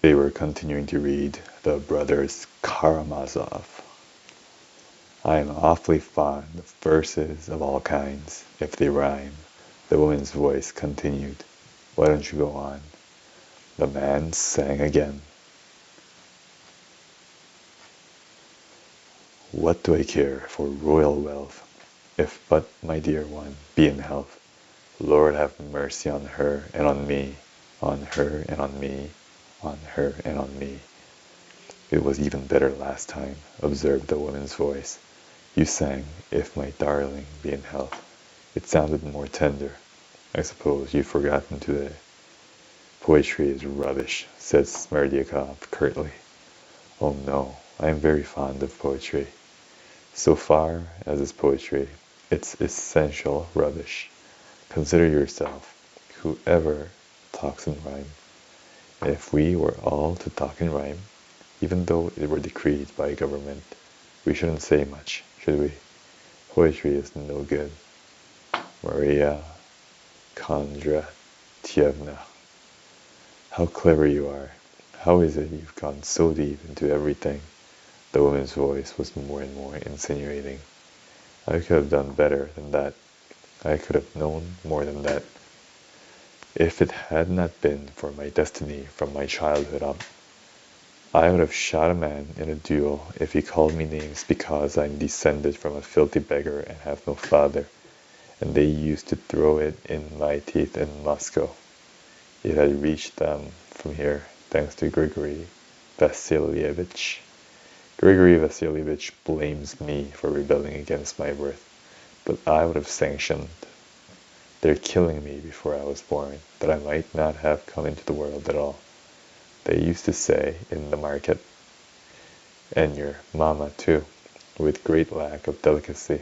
They were continuing to read the brothers Karamazov. I am awfully fond of verses of all kinds, if they rhyme. The woman's voice continued. Why don't you go on? The man sang again. What do I care for royal wealth, if but my dear one be in health? Lord have mercy on her and on me, on her and on me, on her and on me. It was even better last time, observed the woman's voice. You sang, if my darling be in health. It sounded more tender. I suppose you've forgotten today. Poetry is rubbish, said Smerdyakov curtly. Oh no, I am very fond of poetry. So far as is poetry, it's essential rubbish. Consider yourself, whoever talks in rhyme. And if we were all to talk in rhyme, even though it were decreed by government, we shouldn't say much, should we? Poetry is no good. Maria Kondratyevna, how clever you are. How is it you've gone so deep into everything? The woman's voice was more and more insinuating. I could have done better than that. I could have known more than that. If it had not been for my destiny from my childhood up, I would have shot a man in a duel if he called me names because I'm descended from a filthy beggar and have no father, and they used to throw it in my teeth in Moscow. It had reached them from here, thanks to Grigory Vasilievich. Grigory Vasilievich blames me for rebelling against my birth, but I would have sanctioned their killing me before I was born, that I might not have come into the world at all. They used to say in the market, and your mamma too, with great lack of delicacy,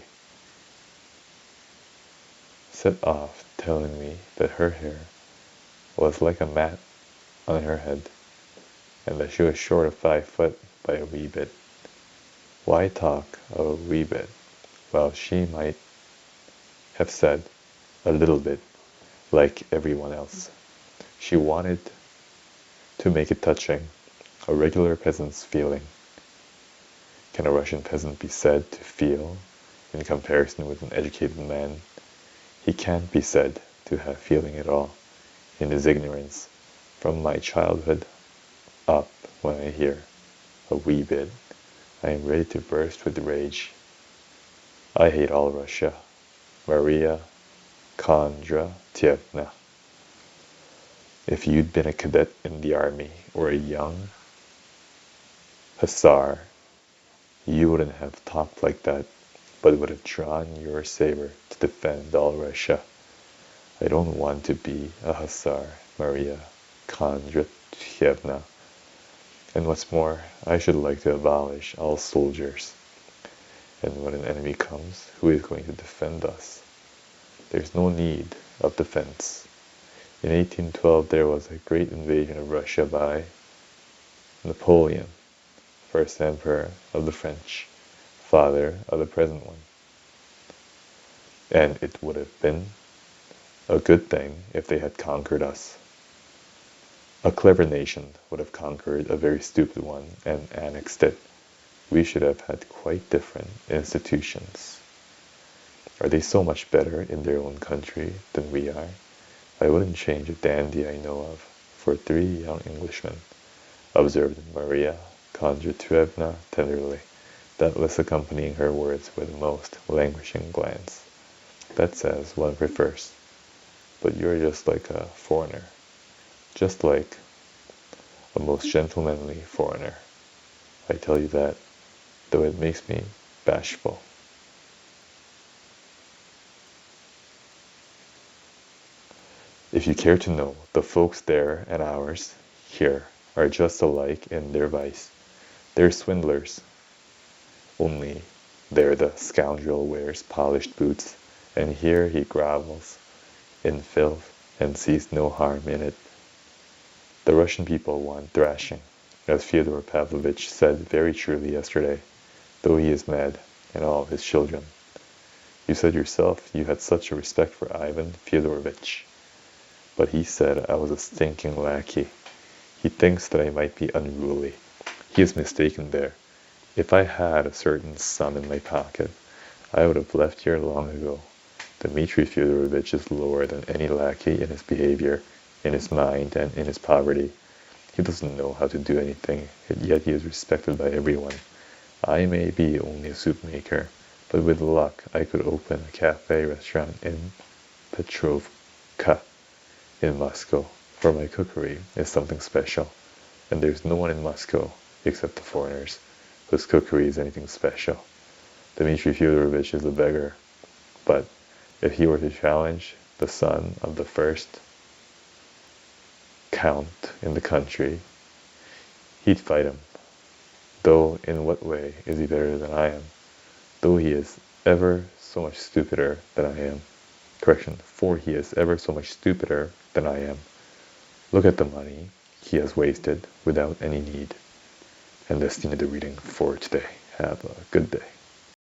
set off telling me that her hair was like a mat on her head, and that she was short of 5 foot by a wee bit. Why talk of a wee bit? Well, she might have said a little bit, like everyone else. She wanted to make it touching, a regular peasant's feeling. Can a Russian peasant be said to feel in comparison with an educated man? He can't be said to have feeling at all. In his ignorance, from my childhood up, when I hear a wee bit, I am ready to burst with rage. I hate all Russia. Maria Kondratyevna. If you'd been a cadet in the army or a young hussar, you wouldn't have talked like that, but would have drawn your saber to defend all Russia. I don't want to be a hussar, Maria Kondratyevna. And what's more, I should like to abolish all soldiers. And when an enemy comes, who is going to defend us? There's no need of defense. In 1812 there was a great invasion of Russia by Napoleon, first emperor of the French, father of the present one. And it would have been a good thing if they had conquered us. A clever nation would have conquered a very stupid one and annexed it. We should have had quite different institutions. Are they so much better in their own country than we are? I wouldn't change a dandy I know of for 3 young Englishmen, observed Maria Kondratyevna tenderly, doubtless accompanying her words with a most languishing glance. That's as one prefers. But you're just like a foreigner. Just like a most gentlemanly foreigner. I tell you that, though it makes me bashful. If you care to know, the folks there and ours here are just alike in their vice. They're swindlers. Only there the scoundrel wears polished boots, and here he grovels in filth and sees no harm in it. The Russian people want thrashing, as Fyodor Pavlovitch said very truly yesterday, though he is mad, and all his children. You said yourself you had such a respect for Ivan Fyodorovitch. But he said I was a stinking lackey. He thinks that I might be unruly. He is mistaken there. If I had a certain sum in my pocket, I would have left here long ago. Dmitri Fyodorovitch is lower than any lackey in his behavior, in his mind, and in his poverty. He doesn't know how to do anything, yet he is respected by everyone. I may be only a soup maker, but with luck I could open a cafe restaurant in Petrovka, in Moscow, for my cookery is something special, and there's no one in Moscow, except the foreigners, whose cookery is anything special. Dmitri Fyodorovitch is a beggar, but if he were to challenge the son of the first count in the country, he'd fight him. Though in what way is he better than I am? Though he is ever so much stupider than I am. For he is ever so much stupider than I am. Look at the money he has wasted without any need. And that's the end of the reading for today. Have a good day.